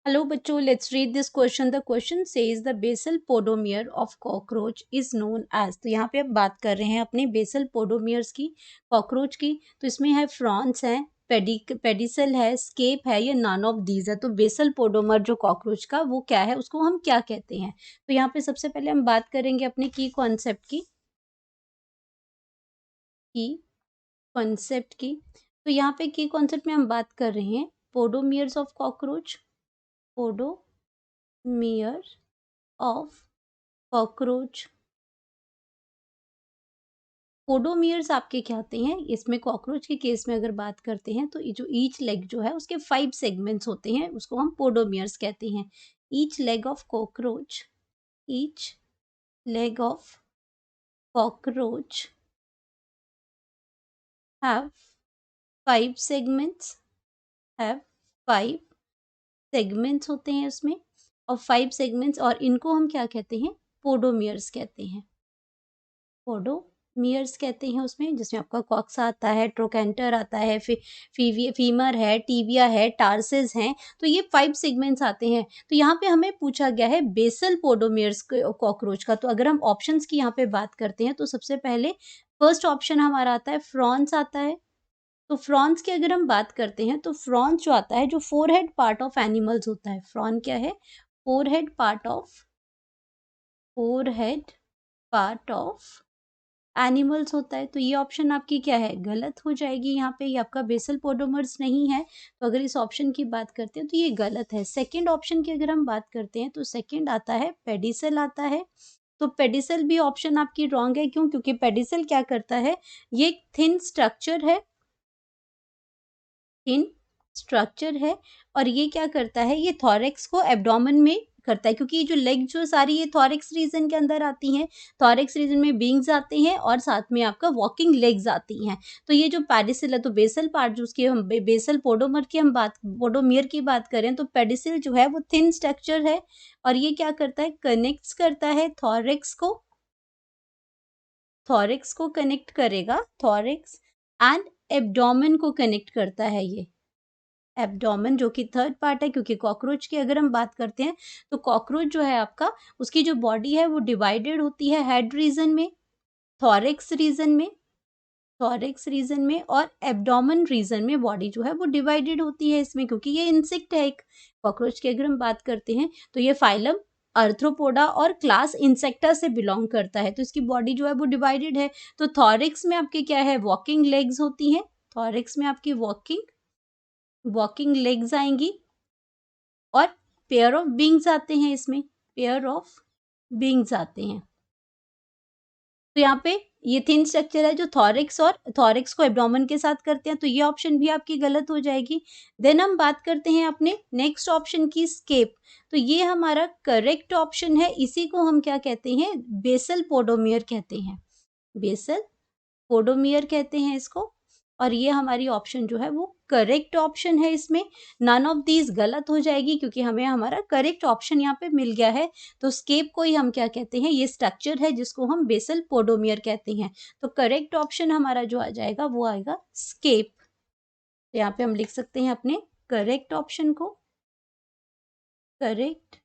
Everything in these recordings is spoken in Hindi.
हेलो बच्चों, let's read this question. The question says the basal podomere of cockroach is known as. तो यहाँ पे अब बात कर रहे हैं अपने बेसल पोडोमियर्स की, कॉकरोच की। तो इसमें है फ्रॉन्स है, पेडिसल है, स्केप है, या नन ऑफ दीज है। तो बेसल पोडोमर जो कॉकरोच का वो क्या है, उसको हम क्या कहते हैं। तो यहाँ पे सबसे पहले हम बात करेंगे अपने की कॉन्सेप्ट की, तो यहाँ पे की कॉन्सेप्ट में हम बात कर रहे हैं पोडोमियर्स ऑफ कॉकरोच, पोडोमियर ऑफ कॉकरोच। पोडोमियर्स आपके क्या होते हैं, इसमें कॉकरोच के केस में अगर बात करते हैं तो ये जो ईच लेग जो है उसके 5 सेगमेंट्स होते हैं, उसको हम पोडोमियर्स कहते हैं। Each leg of cockroach, each leg of cockroach have 5 segments, have 5 segments होते हैं उसमें, और 5 सेगमेंट्स, और इनको हम क्या कहते हैं, पोडोमियर्स कहते हैं। पोडोमियर्स कहते हैं उसमें, जिसमें आपका कॉक्स आता है, ट्रोकेंटर आता है, फीमर है, टीबिया है, टार्सेस हैं। तो ये 5 सेगमेंट्स आते हैं। तो यहाँ पे हमें पूछा गया है बेसल पोडोमियर्स कॉकरोच का। तो अगर हम ऑप्शंस की यहाँ पे बात करते हैं तो सबसे पहले फर्स्ट ऑप्शन हमारा आता है फ्रॉन्स आता है। तो फ्रॉन्स की अगर हम बात करते हैं तो फ्रॉन्स जो आता है, जो फोरहेड पार्ट ऑफ एनिमल्स होता है, फ्रॉन क्या है, फोरहेड पार्ट ऑफ एनिमल्स होता है। तो ये ऑप्शन आपकी क्या है, गलत हो जाएगी। यहाँ पे ये आपका बेसल पोडोमर्स नहीं है। तो अगर इस ऑप्शन की बात करते हैं तो ये गलत है। सेकंड ऑप्शन की अगर हम बात करते हैं तो सेकंड आता है पेडिसल आता है। तो पेडिसल भी ऑप्शन आपकी रॉन्ग है। क्यों? क्योंकि पेडिसल क्या करता है, ये एक थिन स्ट्रक्चर है, और ये क्या करता है, ये थॉरेक्स को एब्डोमेन में करता है। क्योंकि ये जो लेग जो सारी ये थॉरेक्स रीजन के अंदर आती हैं, थॉरेक्स रीजन में विंग्स आते हैं और साथ में आपका वॉकिंग लेग्स आती हैं। तो ये जो पेडिसल है, तो बेसल पार्ट जो उसकी हम बेसल पोडोमर की हम बात पोडोमियर की बात करें तो पेडिसल जो है वो थिन स्ट्रक्चर है, और ये क्या करता है, कनेक्ट्स करता है थॉरेक्स को कनेक्ट करेगा, थॉरेक्स एंड एब्डोमेन को कनेक्ट करता है ये एब्डोमेन, जो कि थर्ड पार्ट है। क्योंकि कॉकरोच की अगर हम बात करते हैं तो कॉकरोच जो है आपका, उसकी जो बॉडी है वो डिवाइडेड होती है हेड रीजन में, थॉरेक्स रीजन में, और एब्डोमेन रीजन में बॉडी जो है वो डिवाइडेड होती है इसमें। क्योंकि ये इंसेक्ट है एक, कॉकरोच की अगर हम बात करते हैं तो ये फाइलम अर्थ्रोपोडा और क्लास इंसेक्टा से बिलोंग करता है। तो इसकी बॉडी जो है वो डिवाइडेड है। तो थॉरेक्स में आपके क्या है, वॉकिंग लेग्स होती हैं, थॉरेक्स में आपकी वॉकिंग लेग्स आएंगी, और पेयर ऑफ विंग्स आते हैं इसमें, पेयर ऑफ विंग्स आते हैं। तो यहाँ पे ये थिन स्ट्रक्चर है जो थॉरिक्स को एब्डोमेन के साथ करते हैं। तो ये ऑप्शन भी आपकी गलत हो जाएगी। देन हम बात करते हैं अपने नेक्स्ट ऑप्शन की, स्केप। तो ये हमारा करेक्ट ऑप्शन है। इसी को हम क्या कहते हैं, बेसल पोडोमियर कहते हैं, बेसल पोडोमियर कहते हैं इसको। और ये हमारी ऑप्शन जो है वो करेक्ट ऑप्शन है। इसमें नन ऑफ दीज गलत हो जाएगी, क्योंकि हमें हमारा करेक्ट ऑप्शन यहाँ पे मिल गया है। तो स्केप को ही हम क्या कहते हैं, ये स्ट्रक्चर है जिसको हम बेसल पोडोमियर कहते हैं। तो करेक्ट ऑप्शन हमारा जो आ जाएगा वो आएगा स्केप। तो यहाँ पे हम लिख सकते हैं अपने करेक्ट ऑप्शन को, correct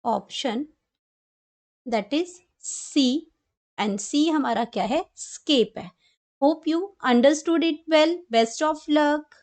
option that is C, and C हमारा क्या है, स्केप है। Hope you understood it well. Best of luck.